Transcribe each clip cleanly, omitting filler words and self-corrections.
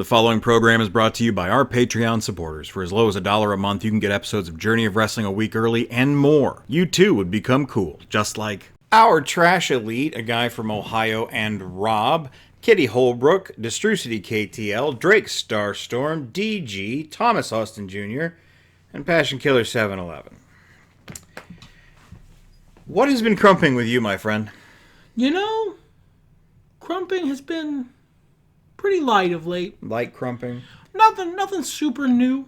The following program is brought to you by our Patreon supporters. For as low as $1 a month, you can get episodes of Journey of Wrestling a week early and more. You too would become cool, just like our Trash Elite, a guy from Ohio, and Rob, Kitty Holbrook, Destrucity KTL, Drake Starstorm, DG, Thomas Austin Jr., and Passion Killer 711. What has been crumping with you, my friend? You know, crumping has been pretty light of late. Light crumping? Nothing super new.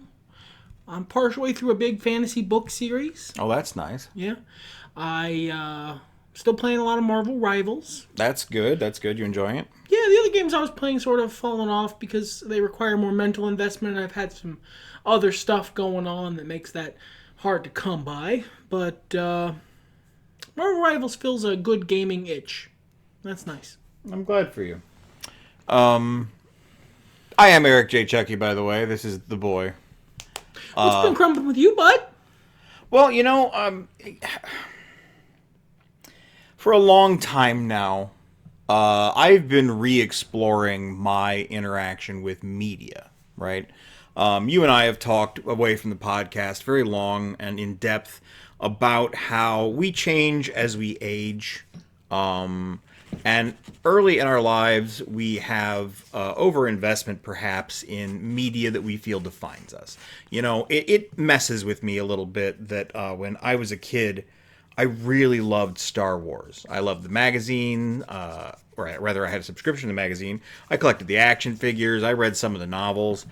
I'm partially through a big fantasy book series. Oh, that's nice. Yeah. I still playing a lot of Marvel Rivals. That's good. You enjoying it? Yeah, the other games I was playing sort of fallen off because they require more mental investment, and I've had some other stuff going on that makes that hard to come by. But Marvel Rivals fills a good gaming itch. That's nice. I'm glad for you. I am Eric J. Chucky, by the way. This is The Boy. What's been crumping with you, bud? Well, for a long time now, I've been re-exploring my interaction with media, right? You and I have talked away from the podcast very long and in depth about how we change as we age. And early in our lives, we have overinvestment, perhaps, in media that we feel defines us. You know, it messes with me a little bit that when I was a kid, I really loved Star Wars. I loved the magazine, or rather, I had a subscription to the magazine. I collected the action figures. I read some of the novels.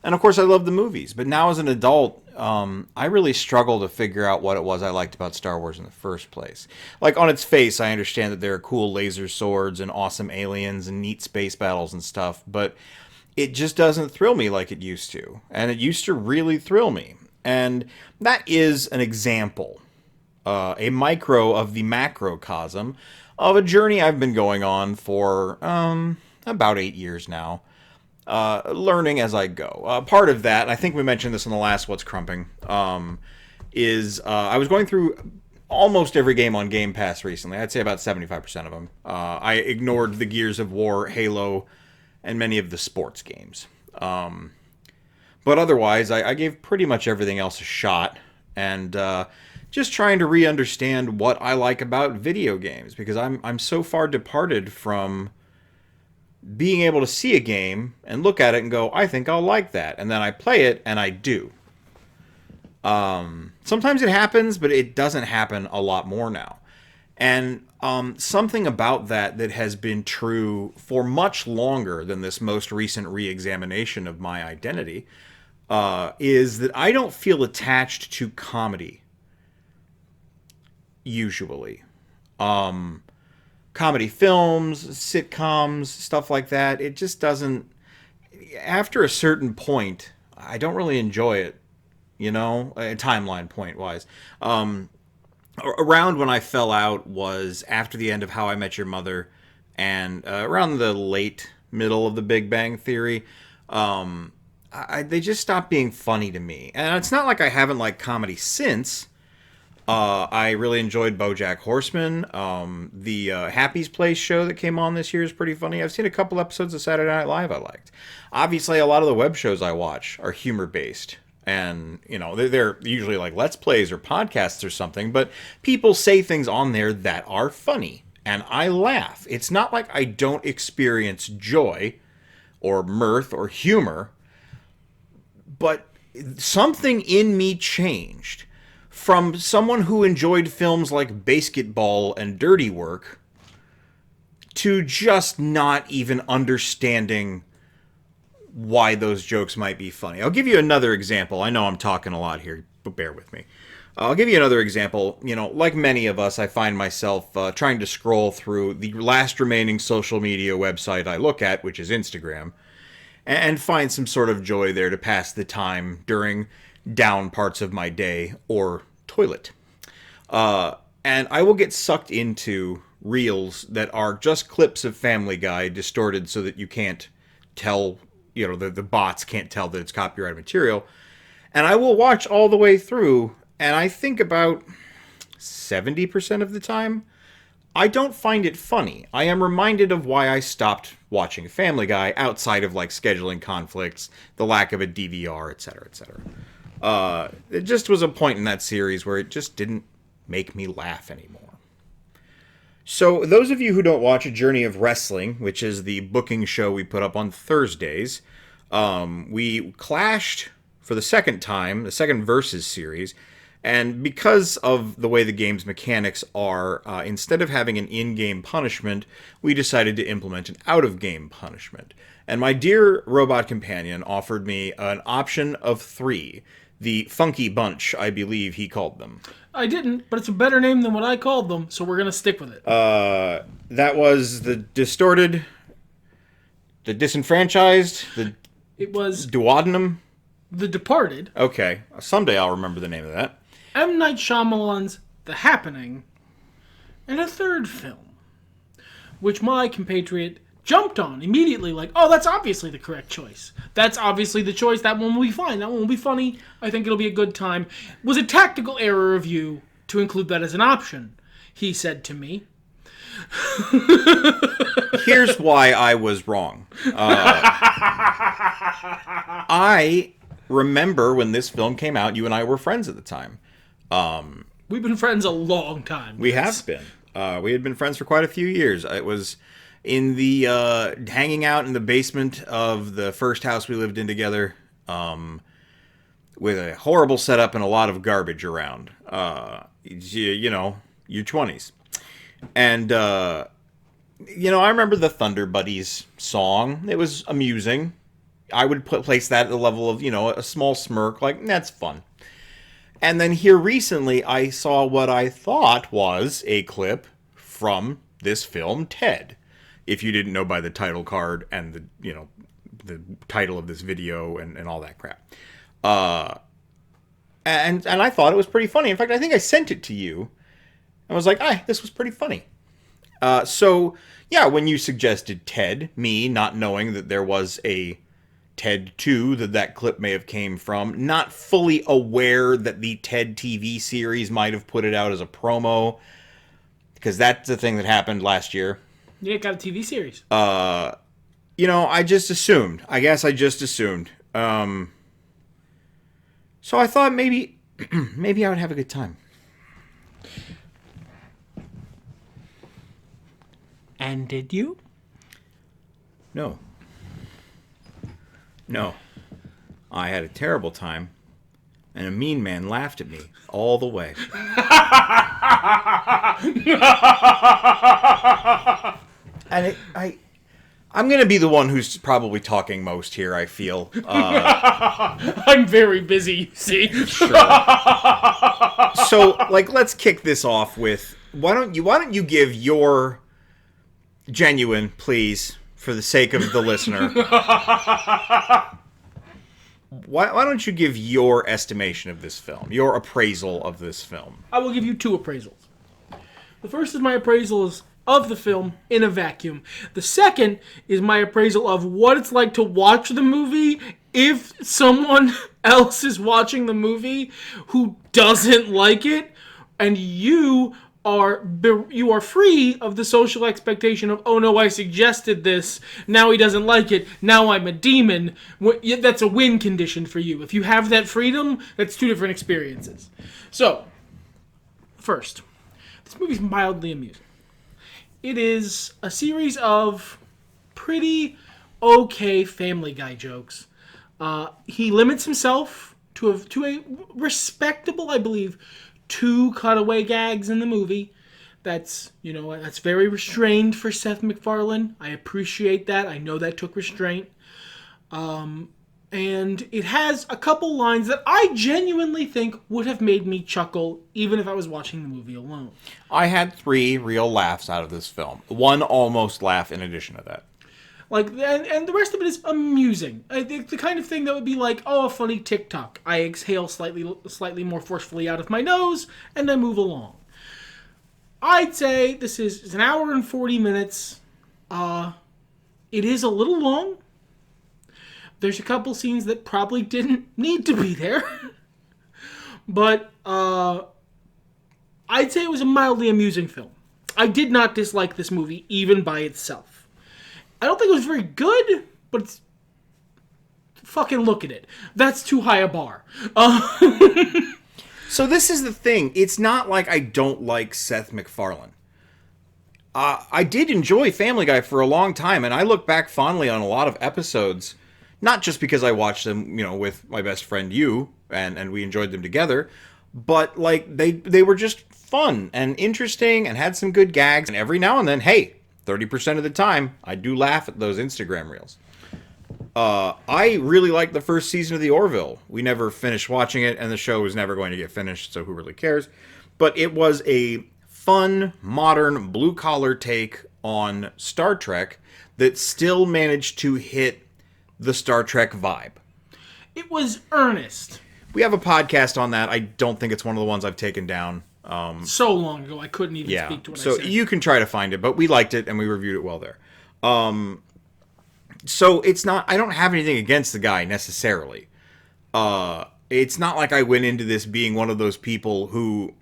And, of course, I loved the movies. But now as an adult, I really struggle to figure out what it was I liked about Star Wars in the first place. Like, on its face, I understand that there are cool laser swords and awesome aliens and neat space battles and stuff, but it just doesn't thrill me like it used to. And it used to really thrill me. And that is an example, a micro of the macrocosm of a journey I've been going on for about 8 years now. Learning as I go. Part of that, I think we mentioned this in the last What's Crumping, is I was going through almost every game on Game Pass recently. I'd say about 75% of them. I ignored the Gears of War, Halo, and many of the sports games. But otherwise, I gave pretty much everything else a shot, and just trying to re-understand what I like about video games, because I'm so far departed from being able to see a game and look at it and go, I think I'll like that. And then I play it, and I do. Sometimes it happens, but it doesn't happen a lot more now. And something about that has been true for much longer than this most recent re-examination of my identity is that I don't feel attached to comedy, usually. Comedy films, sitcoms, stuff like that. It just doesn't... After a certain point, I don't really enjoy it, timeline point-wise. Around when I fell out was after the end of How I Met Your Mother and around the late middle of The Big Bang Theory. They just stopped being funny to me. And it's not like I haven't liked comedy since. I really enjoyed BoJack Horseman. The Happy's Place show that came on this year is pretty funny. I've seen a couple episodes of Saturday Night Live I liked. Obviously, a lot of the web shows I watch are humor-based. And, they're usually like Let's Plays or podcasts or something. But people say things on there that are funny. And I laugh. It's not like I don't experience joy or mirth or humor. But something in me changed. From someone who enjoyed films like Basketball and Dirty Work to just not even understanding why those jokes might be funny. I'll give you another example. I know I'm talking a lot here, but bear with me. I'll give you another example. Like many of us, I find myself trying to scroll through the last remaining social media website I look at, which is Instagram, and find some sort of joy there to pass the time during down parts of my day or toilet. And I will get sucked into reels that are just clips of Family Guy distorted so that you can't tell, the bots can't tell that it's copyrighted material. And I will watch all the way through, and I think about 70% of the time, I don't find it funny. I am reminded of why I stopped watching Family Guy outside of like scheduling conflicts, the lack of a DVR, etc., etc. It just was a point in that series where it just didn't make me laugh anymore. So, those of you who don't watch A Journey of Wrestling, which is the booking show we put up on Thursdays, we clashed for the second time, the second Versus series, and because of the way the game's mechanics are, instead of having an in-game punishment, we decided to implement an out-of-game punishment. And my dear robot companion offered me an option of 3. The Funky Bunch, I believe he called them. I didn't, but it's a better name than what I called them, so we're going to stick with it. That was the Distorted, the Disenfranchised, It was Duodenum. The Departed, Okay, someday I'll remember the name of that. M. Night Shyamalan's The Happening, and a third film, which my compatriot jumped on immediately, like, oh, that's obviously the correct choice. That's obviously the choice. That one will be fine. That one will be funny. I think it'll be a good time. It was a tactical error of you to include that as an option, he said to me. Here's why I was wrong. I remember when this film came out, you and I were friends at the time. We've been friends a long time. We have been. We had been friends for quite a few years. It was in the hanging out in the basement of the first house we lived in together, with a horrible setup and a lot of garbage around. You know, your 20s. And, I remember the Thunder Buddies song. It was amusing. I would place that at the level of, a small smirk, like, that's fun. And then here recently, I saw what I thought was a clip from this film, Ted. If you didn't know by the title card and the title of this video and all that crap. And I thought it was pretty funny. In fact, I think I sent it to you. I was like, this was pretty funny. So, yeah, when you suggested Ted, me not knowing that there was a Ted 2 that clip may have came from, not fully aware that the Ted TV series might have put it out as a promo, because that's the thing that happened last year. Yeah, it got a TV series. I just assumed. I guess I just assumed. So I thought maybe I would have a good time. And did you? No. I had a terrible time, and a mean man laughed at me all the way. And I'm going to be the one who's probably talking most here, I feel. I'm very busy, you see. Sure. So, let's kick this off with, why don't you give your genuine, please, for the sake of the listener. Why don't you give your estimation of this film, your appraisal of this film? I will give you 2 appraisals. The first is my appraisal of the film in a vacuum. The second is my appraisal of what it's like to watch the movie if someone else is watching the movie who doesn't like it, and you are free of the social expectation of, oh no, I suggested this, now he doesn't like it, now I'm a demon. That's a win condition for you. If you have that freedom, that's 2 different experiences. So, first, this movie's mildly amusing. It is a series of pretty okay Family Guy jokes. He limits himself to a respectable, I believe, 2 cutaway gags in the movie. That's very restrained for Seth MacFarlane. I appreciate that. I know that took restraint. And it has a couple lines that I genuinely think would have made me chuckle even if I was watching the movie alone. I had 3 real laughs out of this film. 1 almost laugh in addition to that. And the rest of it is amusing. I think the kind of thing that would be like, oh, a funny TikTok. I exhale slightly more forcefully out of my nose, and I move along. I'd say this is an hour and 40 minutes. It is a little long. There's a couple scenes that probably didn't need to be there. But I'd say it was a mildly amusing film. I did not dislike this movie, even by itself. I don't think it was very good, but it's... Fucking look at it. That's too high a bar. So this is the thing. It's not like I don't like Seth MacFarlane. I did enjoy Family Guy for a long time, and I look back fondly on a lot of episodes, not just because I watched them, with my best friend you, and we enjoyed them together, but like they were just fun and interesting and had some good gags. And every now and then, hey, 30% of the time, I do laugh at those Instagram reels. I really liked the first season of The Orville. We never finished watching it, and the show was never going to get finished, so who really cares? But it was a fun, modern, blue-collar take on Star Trek that still managed to hit the Star Trek vibe. It was earnest. We have a podcast on that. I don't think it's one of the ones I've taken down. So long ago, I couldn't even speak to what I said. So you can try to find it, but we liked it, and we reviewed it well there. So it's not, I don't have anything against the guy necessarily. It's not like I went into this being one of those people who,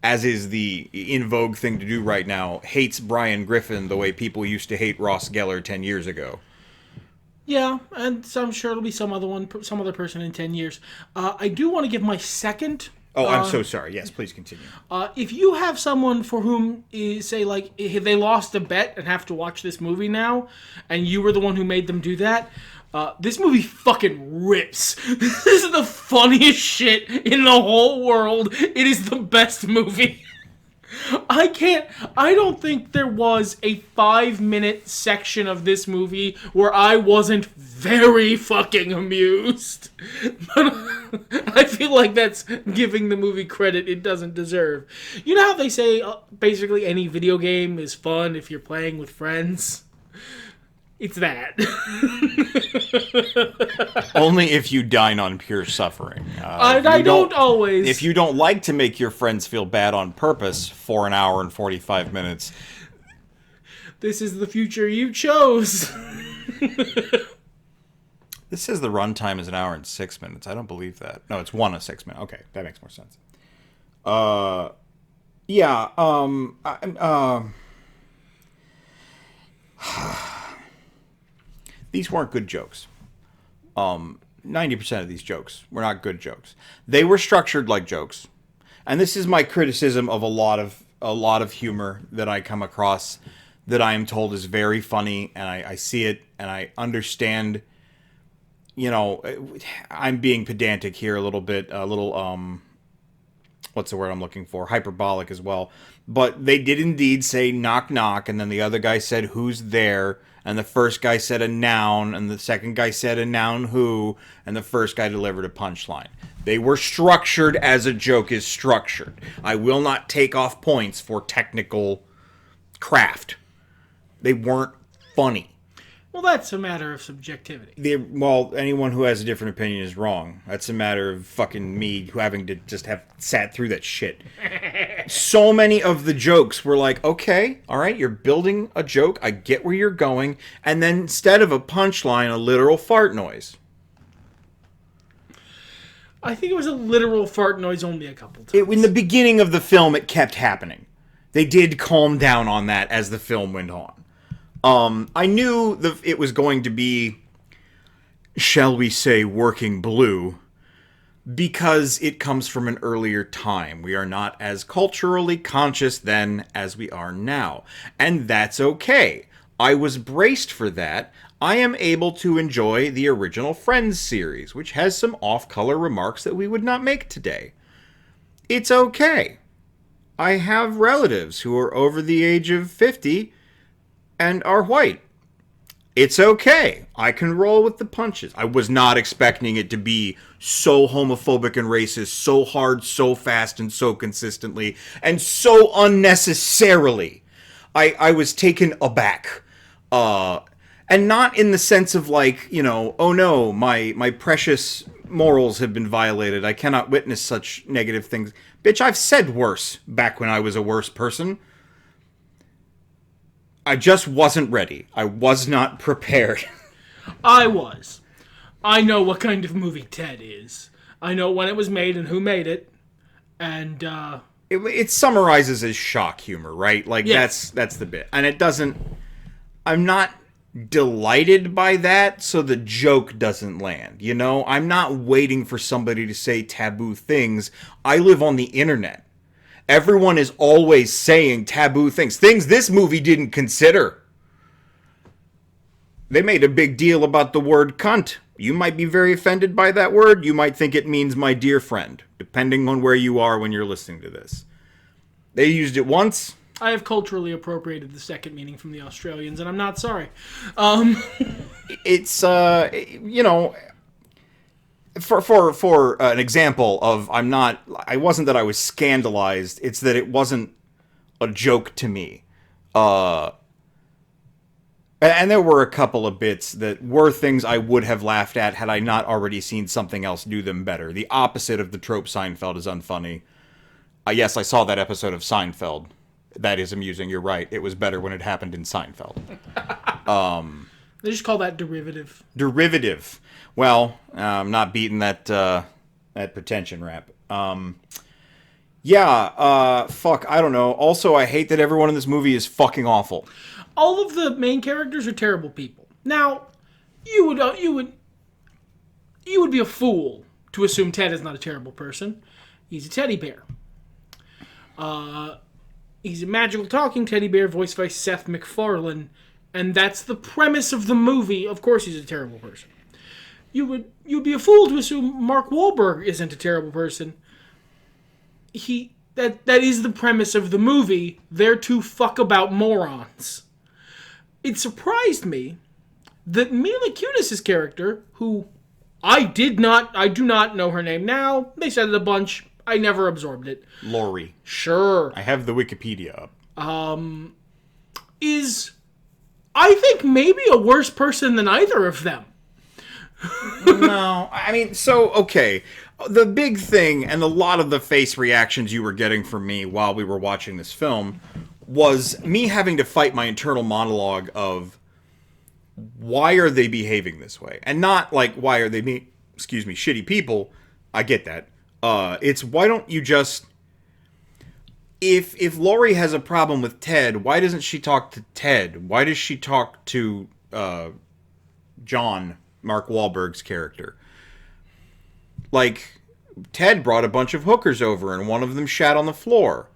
as is the in vogue thing to do right now, hates Brian Griffin the way people used to hate Ross Geller 10 years ago. Yeah, and so I'm sure it'll be some other person in 10 years. I do want to give my second... Oh, I'm so sorry. Yes, please continue. If you have someone for whom, say, like, if they lost a bet and have to watch this movie now, and you were the one who made them do that, this movie fucking rips. This is the funniest shit in the whole world. It is the best movie. I don't think there was a 5-minute section of this movie where I wasn't very fucking amused. But I feel like that's giving the movie credit it doesn't deserve. You know how they say basically any video game is fun if you're playing with friends? It's that. Only if you dine on pure suffering. I don't always. If you don't like to make your friends feel bad on purpose for an hour and 45 minutes. This is the future you chose. This says the runtime is 1 hour and 6 minutes. I don't believe that. No, it's 1 of 6 minutes. Okay, that makes more sense. These weren't good jokes. 90% of these jokes were not good jokes. They were structured like jokes. And this is my criticism of a lot of humor that I come across that I am told is very funny, and I see it and I understand. I'm being pedantic here a little bit, what's the word I'm looking for? Hyperbolic as well. But they did indeed say knock knock, and then the other guy said who's there, and the first guy said a noun, and the second guy said a noun who, and the first guy delivered a punchline. They were structured as a joke is structured. I will not take off points for technical craft. They weren't funny. Well, that's a matter of subjectivity. Anyone who has a different opinion is wrong. That's a matter of fucking me having to just have sat through that shit. So many of the jokes were like, okay, all right, you're building a joke. I get where you're going. And then instead of a punchline, a literal fart noise. I think it was a literal fart noise only a couple times. In the beginning of the film, it kept happening. They did calm down on that as the film went on. I knew it was going to be, shall we say, working blue, because it comes from an earlier time. We are not as culturally conscious then as we are now. And that's okay. I was braced for that. I am able to enjoy the original Friends series, which has some off-color remarks that we would not make today. It's okay. I have relatives who are over the age of 50 and are white. It's okay. I can roll with the punches. I was not expecting it to be so homophobic and racist, so hard, so fast, and so consistently, and so unnecessarily. I was taken aback. And not in the sense of like, oh no, my precious morals have been violated. I cannot witness such negative things. Bitch, I've said worse back when I was a worse person. I just wasn't ready. I was not prepared. I was. I know what kind of movie Ted is. I know when it was made and who made it. And, it summarizes as shock humor, right? Like, Yes. that's the bit. And it doesn't... I'm not delighted by that, so the joke doesn't land, you know? I'm not waiting for somebody to say taboo things. I live on the internet. Everyone is always saying taboo things. Things this movie didn't consider. They made a big deal about the word cunt. You might be very offended by that word. You might think it means my dear friend, depending on where you are when you're listening to this. They used it once. I have culturally appropriated the second meaning from the Australians, and I'm not sorry. It's, you know, for an example of I wasn't that I was scandalized. It's that it wasn't a joke to me. And there were a couple of bits that were things I would have laughed at had I not already seen something else do them better. The opposite of the trope Seinfeld is unfunny. Yes, I saw that episode of Seinfeld. That is amusing, you're right. It was better when it happened in Seinfeld. They just call that derivative. Derivative. Well, I'm not beating that pretension rap. Fuck, I don't know. Also, I hate that everyone in this movie is fucking awful. All of the main characters are terrible people. Now, you would be a fool to assume Ted is not a terrible person. He's a teddy bear. He's a magical talking teddy bear voiced by Seth MacFarlane, and that's the premise of the movie. Of course, he's a terrible person. You'd be a fool to assume Mark Wahlberg isn't a terrible person. That is the premise of the movie. They're two fuck-about morons. It surprised me that Mila Kunis' character, who I do not know her name now. They said it a bunch. I never absorbed it. Laurie. Sure. I have the Wikipedia up. Is, I think, maybe a worse person than either of them. No, I mean, so, okay. The big thing, and a lot of the face reactions you were getting from me while we were watching this film, was me having to fight my internal monologue of why are they behaving this way? And not like, why are they shitty people. I get that. It's why don't you just... If Laurie has a problem with Ted, why doesn't she talk to Ted? Why does she talk to John, Mark Wahlberg's character? Like, Ted brought a bunch of hookers over and one of them shat on the floor.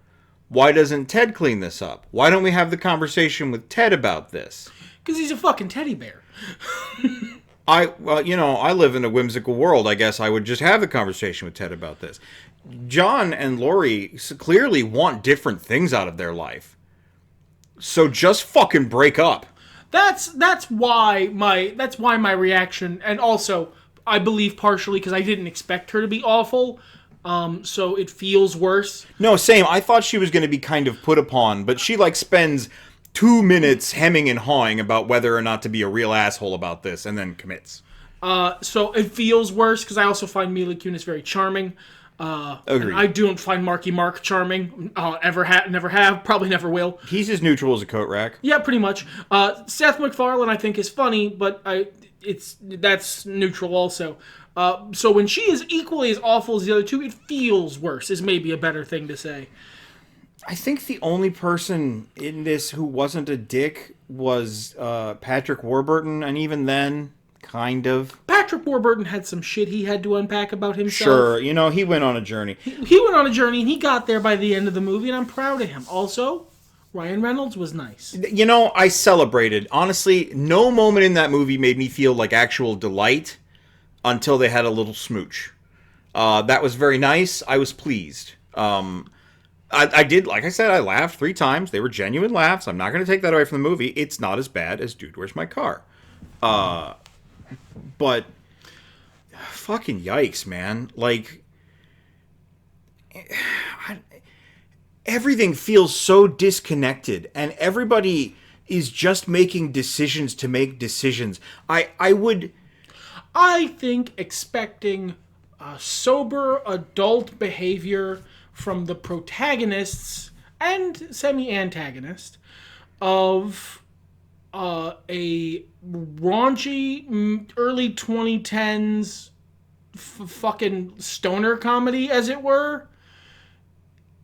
Why doesn't Ted clean this up? Why don't we have the conversation with Ted about this? Because he's a fucking teddy bear. I live in a whimsical world. I guess I would just have the conversation with Ted about this. John and Laurie clearly want different things out of their life. So just fucking break up. That's why my reaction, and also I believe partially because I didn't expect her to be awful. So it feels worse. No, same. I thought she was going to be kind of put upon, but she spends 2 minutes hemming and hawing about whether or not to be a real asshole about this, and then commits. So it feels worse because I also find Mila Kunis very charming. Agreed. I don't find Marky Mark charming. Never have, probably never will. He's as neutral as a coat rack. Yeah, pretty much. Seth MacFarlane I think is funny, but that's neutral also. So when she is equally as awful as the other two, it feels worse, is maybe a better thing to say. I think the only person in this who wasn't a dick was Patrick Warburton, and even then, kind of. Patrick Warburton had some shit he had to unpack about himself. Sure, he went on a journey. He went on a journey, and he got there by the end of the movie, and I'm proud of him. Also, Ryan Reynolds was nice. I celebrated. Honestly, no moment in that movie made me feel like actual delight until they had a little smooch. That was very nice. I was pleased. I did, like I said, I laughed 3 times. They were genuine laughs. I'm not going to take that away from the movie. It's not as bad as Dude, Where's My Car? But fucking yikes, man. Like, everything feels so disconnected, and everybody is just making decisions to make decisions. I think expecting sober adult behavior from the protagonists and semi-antagonist of a raunchy early 2010s fucking stoner comedy, as it were,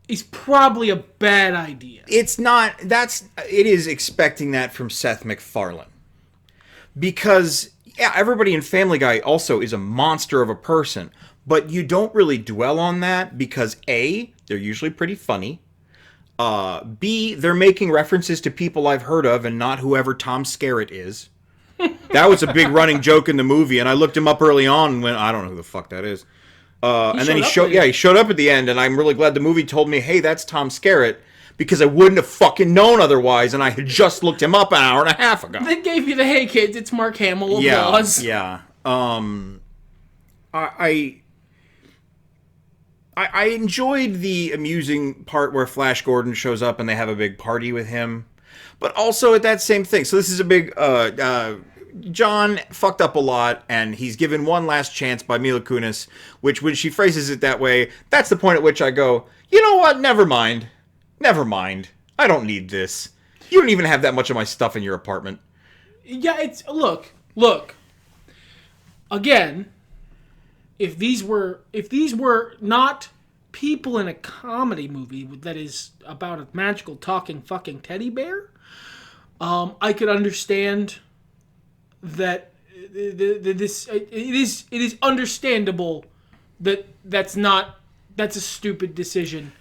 is probably a bad idea. It's not. It is expecting that from Seth MacFarlane. Because, yeah, everybody in Family Guy also is a monster of a person. But you don't really dwell on that because A, they're usually pretty funny. B, they're making references to people I've heard of and not whoever Tom Skerritt is. That was a big running joke in the movie, and I looked him up early on when I don't know who the fuck that is. And then he showed up at the end, and I'm really glad the movie told me, hey, that's Tom Skerritt, because I wouldn't have fucking known otherwise, and I had just looked him up an hour and a half ago. They gave you the hey kids, it's Mark Hamill applause. Yeah. I enjoyed the amusing part where Flash Gordon shows up and they have a big party with him. But also at that same thing. So this is a big... John fucked up a lot, and he's given one last chance by Mila Kunis, which when she phrases it that way, that's the point at which I go, you know what? Never mind. I don't need this. You don't even have that much of my stuff in your apartment. Yeah, it's... Look. Again... If these were not people in a comedy movie that is about a magical talking fucking teddy bear, I could understand that it is understandable that's a stupid decision.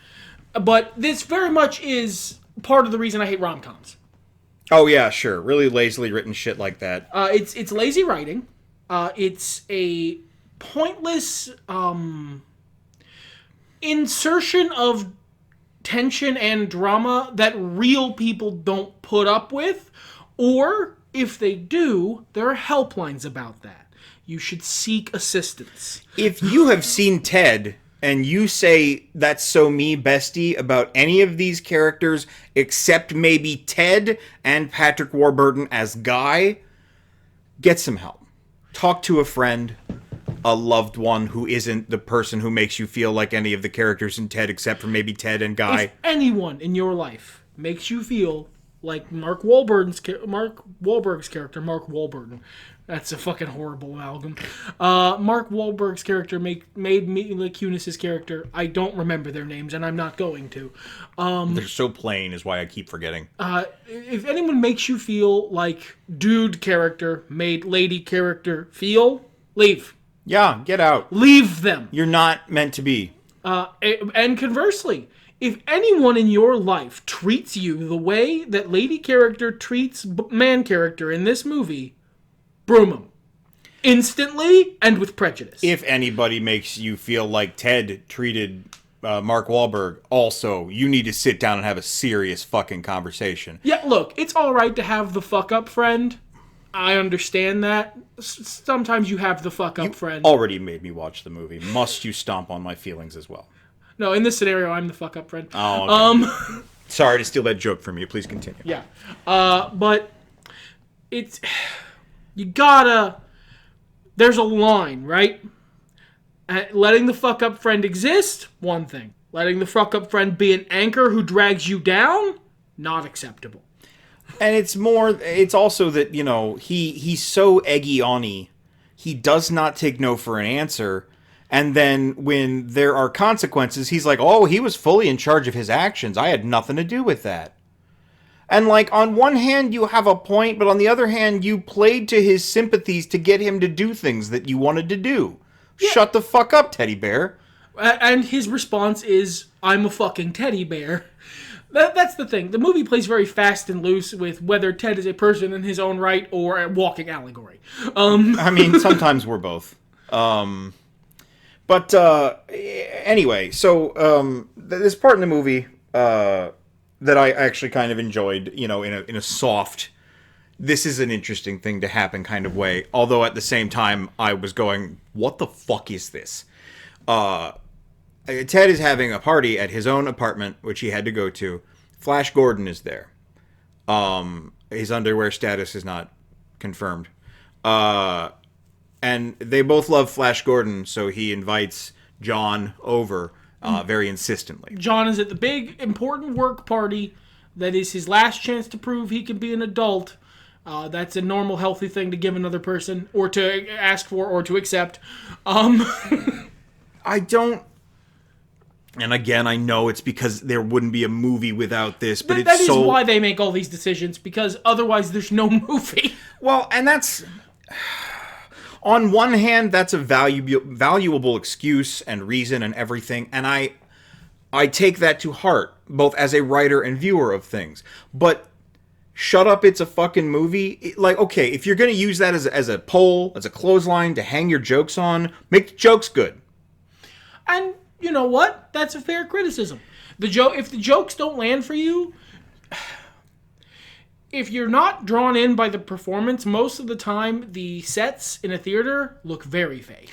But this very much is part of the reason I hate rom-coms. Oh yeah, sure. Really lazily written shit like that. It's lazy writing. It's a pointless insertion of tension and drama that real people don't put up with, or if they do, there are helplines about that. You should seek assistance. If you have seen Ted and you say that's so me bestie about any of these characters except maybe Ted and Patrick Warburton as Guy, get some help. Talk to a friend. A loved one who isn't the person who makes you feel like any of the characters in Ted except for maybe Ted and Guy. If anyone in your life makes you feel like Mark Wahlberg's character, Mark Wahlberg. That's a fucking horrible amalgam. Mark Wahlberg's character made Mila Kunis' character. I don't remember their names, and I'm not going to. They're so plain is why I keep forgetting. If anyone makes you feel like dude character made lady character feel, leave. Yeah, get out. Leave them. You're not meant to be. And conversely, if anyone in your life treats you the way that lady character treats man character in this movie, broom them. Instantly and with prejudice. If anybody makes you feel like Ted treated Mark Wahlberg, also, you need to sit down and have a serious fucking conversation. Yeah, look, it's alright to have the fuck up friend. I understand that. Sometimes you have the fuck up friend. Already made me watch the movie. Must you stomp on my feelings as well? No, in this scenario, I'm the fuck up friend. Oh, okay. Sorry to steal that joke from you. Please continue. Yeah. But it's... You gotta... There's a line, right? Letting the fuck up friend exist, one thing. Letting the fuck up friend be an anchor who drags you down, not acceptable. And it's also that, you know, he's so eggy on-y. He does not take no for an answer. And then when there are consequences, he's like, oh, he was fully in charge of his actions. I had nothing to do with that. And, like, on one hand, you have a point, but on the other hand, you played to his sympathies to get him to do things that you wanted to do. Yeah. Shut the fuck up, teddy bear. And his response is, I'm a fucking teddy bear. That's the thing. The movie plays very fast and loose with whether Ted is a person in his own right or a walking allegory. I mean, sometimes we're both. But anyway, so this part in the movie that I actually kind of enjoyed, you know, in a soft, this is an interesting thing to happen kind of way. Although at the same time, I was going, what the fuck is this? Ted is having a party at his own apartment, which he had to go to. Flash Gordon is there. His underwear status is not confirmed. And they both love Flash Gordon, so he invites John over very insistently. John is at the big, important work party that is his last chance to prove he can be an adult. That's a normal, healthy thing to give another person, or to ask for, or to accept. And again, I know it's because there wouldn't be a movie without this, but That it's is why they make all these decisions, because otherwise there's no movie. Well, and that's... On one hand, that's a valuable excuse and reason and everything, and I take that to heart, both as a writer and viewer of things. But shut up, it's a fucking movie. Like, okay, if you're going to use that as a pole, as a clothesline to hang your jokes on, make the jokes good. And you know what? That's a fair criticism. If the jokes don't land for you, if you're not drawn in by the performance, most of the time the sets in a theater look very fake.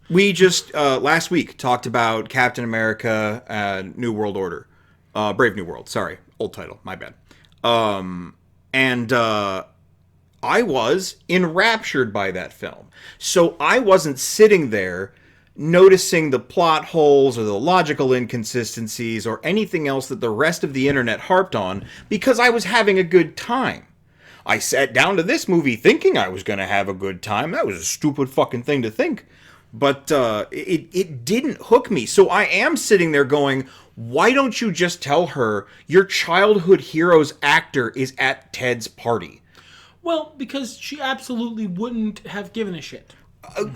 We just, last week, talked about Captain America, New World Order. Brave New World, sorry. Old title, my bad. And I was enraptured by that film. So I wasn't sitting there noticing the plot holes or the logical inconsistencies or anything else that the rest of the internet harped on because I was having a good time. I sat down to this movie thinking I was going to have a good time. That was a stupid fucking thing to think. But it didn't hook me. So I am sitting there going, why don't you just tell her your childhood hero's actor is at Ted's party? Well, because she absolutely wouldn't have given a shit.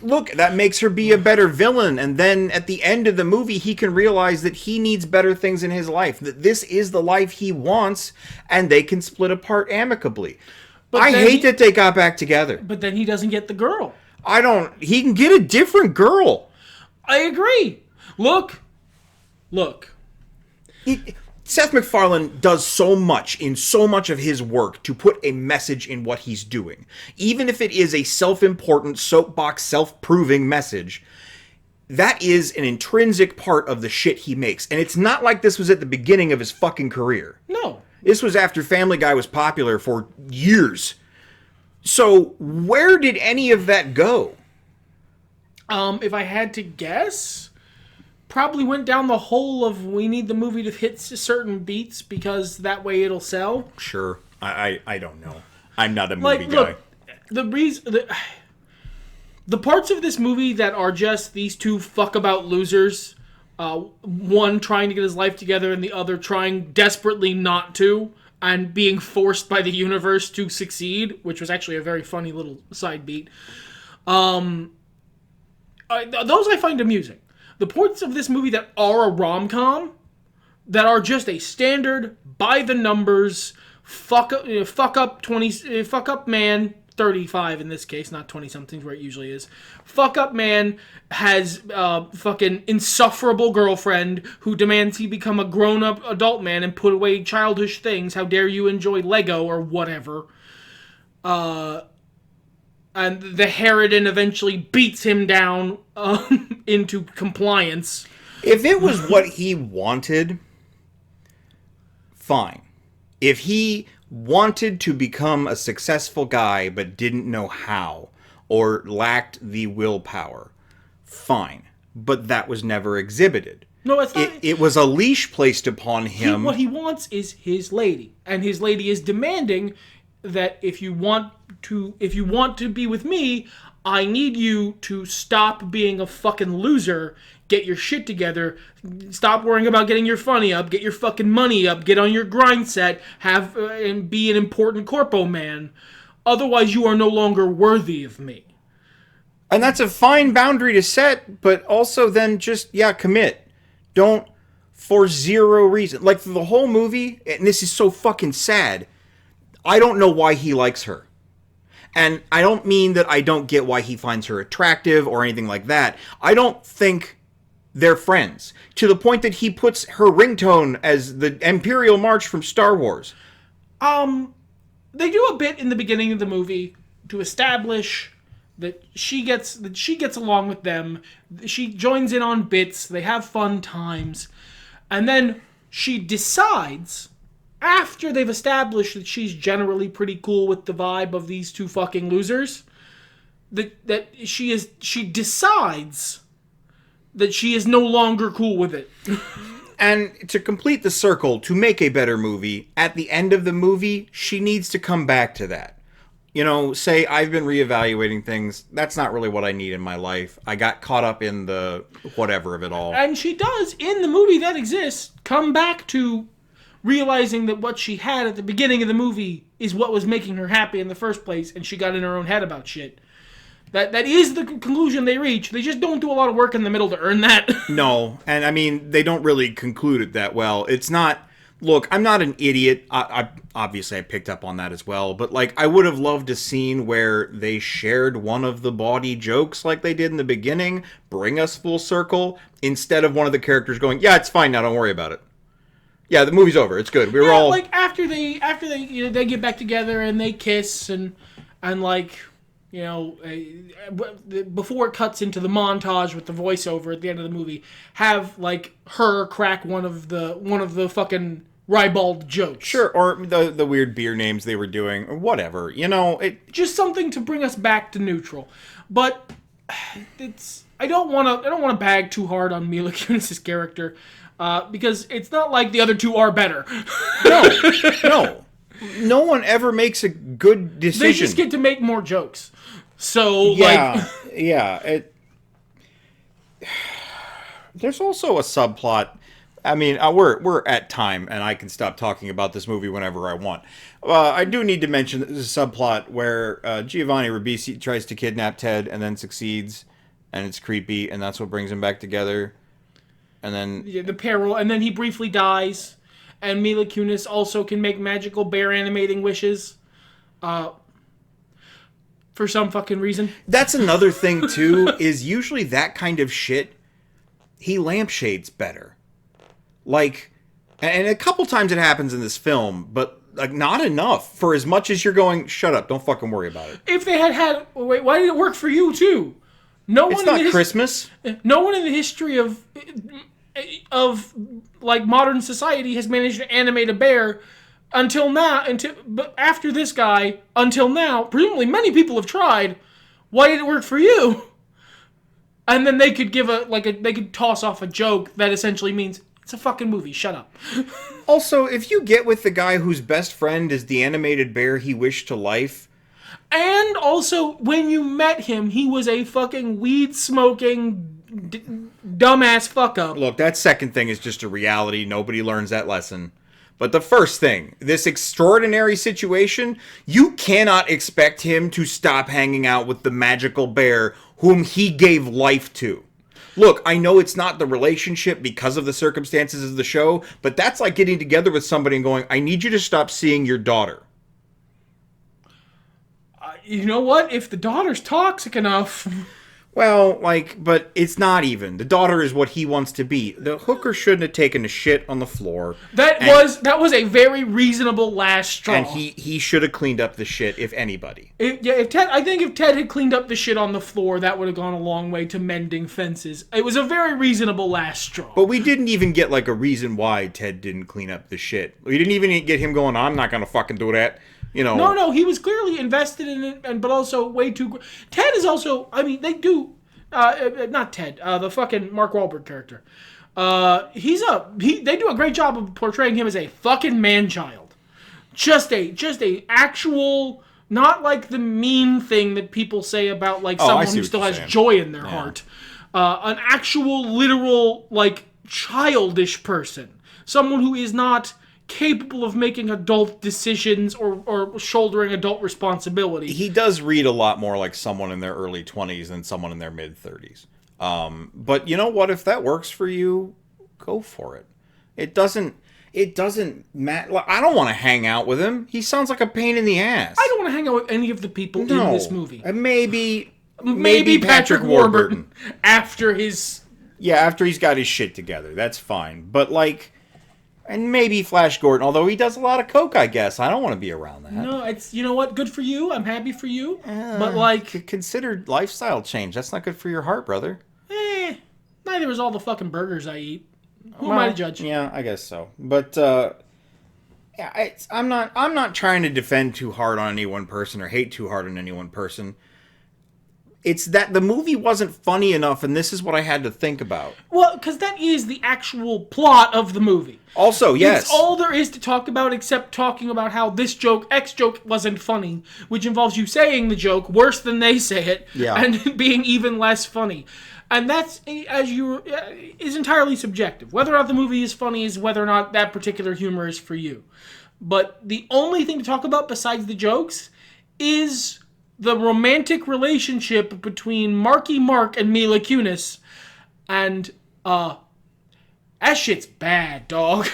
Look, that makes her be a better villain, and then at the end of the movie, he can realize that he needs better things in his life, that this is the life he wants, and they can split apart amicably. But I hate that they got back together. But then he doesn't get the girl. He can get a different girl. I agree. Look. Seth MacFarlane does so much in so much of his work to put a message in what he's doing. Even if it is a self-important, soapbox, self-proving message, that is an intrinsic part of the shit he makes. And it's not like this was at the beginning of his fucking career. No. This was after Family Guy was popular for years. So where did any of that go? If I had to guess... probably went down the hole of we need the movie to hit certain beats because that way it'll sell. Sure. I don't know. I'm not a movie guy. Look, the parts of this movie that are just these two fuck-about losers, one trying to get his life together and the other trying desperately not to, and being forced by the universe to succeed, which was actually a very funny little side beat, those I find amusing. The parts of this movie that are a rom-com, that are just a standard, by-the-numbers, fuck up man, 35 in this case, not 20-somethings where it usually is. Fuck up man has fucking insufferable girlfriend who demands he become a grown-up adult man and put away childish things. How dare you enjoy Lego or whatever. And the Harridan eventually beats him down into compliance. If it was what he wanted, fine. If he wanted to become a successful guy but didn't know how, or lacked the willpower, fine. But that was never exhibited. No, it's not. It was a leash placed upon him. What he wants is his lady. And his lady is demanding that if you want to be with me, I need you to stop being a fucking loser, get your shit together, stop worrying about getting your funny up, get your fucking money up, get on your grind set, and be an important corpo man. Otherwise, you are no longer worthy of me. And that's a fine boundary to set, but also then just, commit. Don't, for zero reason. Like, the whole movie, and this is so fucking sad, I don't know why he likes her. And I don't mean that I don't get why he finds her attractive or anything like that. I don't think they're friends. To the point that he puts her ringtone as the Imperial March from Star Wars. They do a bit in the beginning of the movie to establish that she gets along with them. She joins in on bits. They have fun times. And then she decides, after they've established that she's generally pretty cool with the vibe of these two fucking losers, that she decides that she is no longer cool with it. And to complete the circle, to make a better movie, at the end of the movie, she needs to come back to that. say I've been reevaluating things. That's not really what I need in my life. I got caught up in the whatever of it all. And she does, in the movie that exists, come back to realizing that what she had at the beginning of the movie is what was making her happy in the first place, and she got in her own head about shit. That is the conclusion they reach. They just don't do a lot of work in the middle to earn that. No, and I mean, they don't really conclude it that well. It's not... Look, I'm not an idiot. Obviously, I picked up on that as well. But, I would have loved a scene where they shared one of the bawdy jokes like they did in the beginning, bring us full circle, instead of one of the characters going, yeah, it's fine now, don't worry about it. Yeah, the movie's over. It's good. We were all... after they they get back together and they kiss and before it cuts into the montage with the voiceover at the end of the movie, have her crack one of the fucking ribald jokes. Sure, or the weird beer names they were doing, or whatever. Just something to bring us back to neutral. But I don't want to bag too hard on Mila Kunis' character, because it's not like the other two are better. No. No one ever makes a good decision. They just get to make more jokes. So, yeah. There's also a subplot. I mean, we're at time, and I can stop talking about this movie whenever I want. I do need to mention that there's a subplot where Giovanni Ribisi tries to kidnap Ted and then succeeds, and it's creepy, and that's what brings them back together. And then the peril, and then he briefly dies. And Mila Kunis also can make magical bear animating wishes. For some fucking reason. That's another thing, too, is usually that kind of shit, he lampshades better. And a couple times it happens in this film, but not enough. For as much as you're going, shut up, don't fucking worry about it. If they had... Wait, why did it work for you, too? It's not Christmas. No one in the history of modern society has managed to animate a bear until now. But after this guy, until now, presumably many people have tried. Why did it work for you? And then they could give they could toss off a joke that essentially means it's a fucking movie. Shut up. Also, if you get with the guy whose best friend is the animated bear he wished to life. And also, when you met him, he was a fucking weed-smoking dumbass fuck-up. Look, that second thing is just a reality. Nobody learns that lesson. But the first thing, this extraordinary situation, you cannot expect him to stop hanging out with the magical bear whom he gave life to. Look, I know it's not the relationship because of the circumstances of the show, but that's like getting together with somebody and going, I need you to stop seeing your daughter. You know what? If the daughter's toxic enough... Well, but it's not even. The daughter is what he wants to be. The hooker shouldn't have taken a shit on the floor. That was a very reasonable last straw. And he should have cleaned up the shit, if anybody. If Ted had cleaned up the shit on the floor, that would have gone a long way to mending fences. It was a very reasonable last straw. But we didn't even get, a reason why Ted didn't clean up the shit. We didn't even get him going, I'm not going to fucking do that. No, he was clearly invested in it, but also way too... Ted is also... I mean, they do... not Ted. The fucking Mark Wahlberg character. They do a great job of portraying him as a fucking man-child. Just a actual... Not like the mean thing that people say about, someone who still has joy in their heart. An actual, literal, childish person. Someone who is not... capable of making adult decisions or shouldering adult responsibility. He does read a lot more like someone in their early 20s than someone in their mid-30s. But you know what? If that works for you, go for it. It doesn't matter. I don't want to hang out with him. He sounds like a pain in the ass. I don't want to hang out with any of the people in this movie. Maybe Patrick Warburton. After he's got his shit together. That's fine. But and maybe Flash Gordon, although he does a lot of coke, I guess. I don't want to be around that. No, it's, you know what? Good for you. I'm happy for you. But, consider lifestyle change. That's not good for your heart, brother. Neither is all the fucking burgers I eat. Who am I to judge? Yeah, I guess so. But, I'm not trying to defend too hard on any one person or hate too hard on any one person. It's that the movie wasn't funny enough, and this is what I had to think about. Well, because that is the actual plot of the movie. Also, yes. It's all there is to talk about except talking about how this joke, X joke, wasn't funny, which involves you saying the joke worse than they say it, and being even less funny. And that's, is entirely subjective. Whether or not the movie is funny is whether or not that particular humor is for you. But the only thing to talk about besides the jokes is the romantic relationship between Marky Mark and Mila Kunis. And, that shit's bad, dog.